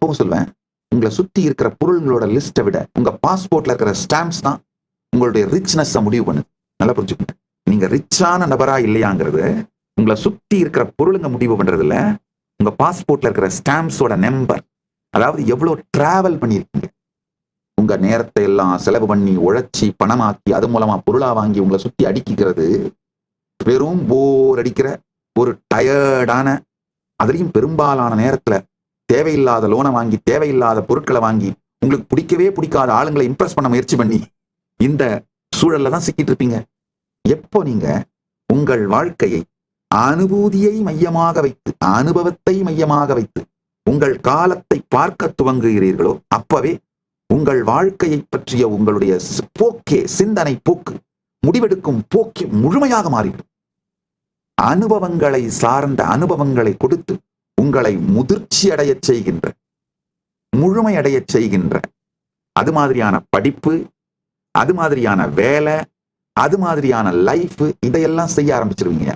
எப்பவும் சொல்வேன், உங்களை சுத்தி இருக்கிற பொருள்களோட லிஸ்ட்டை விட உங்க பாஸ்போர்ட்ல இருக்கிற ஸ்டாம்ப்ஸ் தான் உங்களுடைய ரிச்னஸ் முடிவு பண்ணுது. நல்லா புரிஞ்சுக்கோங்க. நீங்க ரிச்சான நபரா இல்லையாங்கிறது உங்களை சுத்தி இருக்கிற பொருளுங்க முடிவு பண்றது இல்ல, உங்க பாஸ்போர்ட்ல இருக்கிற ஸ்டாம்ப்ஸோட நம்பர். அதாவது எவ்வளவு டிராவல் பண்ணியிருக்கீங்க, உங்க நேரத்தை எல்லாம் செலவு பண்ணி உழைச்சி பணமாக்கி அது மூலமா பொருளா வாங்கி உங்களை சுத்தி அடிக்கிறது வெறும் போர் அடிக்கிற ஒரு டயர்டான, அதுலயும் பெரும்பாலான நேரத்துல தேவையில்லாத லோனை வாங்கி தேவையில்லாத பொருட்களை வாங்கி உங்களுக்கு பிடிக்கவே பிடிக்காத ஆளுங்களை இம்ப்ரெஸ் பண்ண முயற்சி பண்ணி இந்த சூழல்ல தான் சிக்கிட்டு இருப்பீங்க. எப்போ நீங்க உங்கள் வாழ்க்கையை அனுபூதியை மையமாக வைத்து, அனுபவத்தை மையமாக வைத்து உங்கள் காலத்தை பார்க்க துவங்குகிறீர்களோ அப்பவே உங்கள் வாழ்க்கையை பற்றிய உங்களுடைய போக்கே, சிந்தனை போக்கு, முடிவெடுக்கும் போக்கே முழுமையாக மாறிவிடும். அனுபவங்களை சார்ந்த அனுபவங்களை கொடுத்து உங்களை முதிர்ச்சி அடைய செய்கின்ற, முழுமை அடைய செய்கின்ற அது மாதிரியான படிப்பு, அது மாதிரியான வேலை, அது மாதிரியான லைஃப், இதையெல்லாம் செய்ய ஆரம்பிச்சிருவீங்க.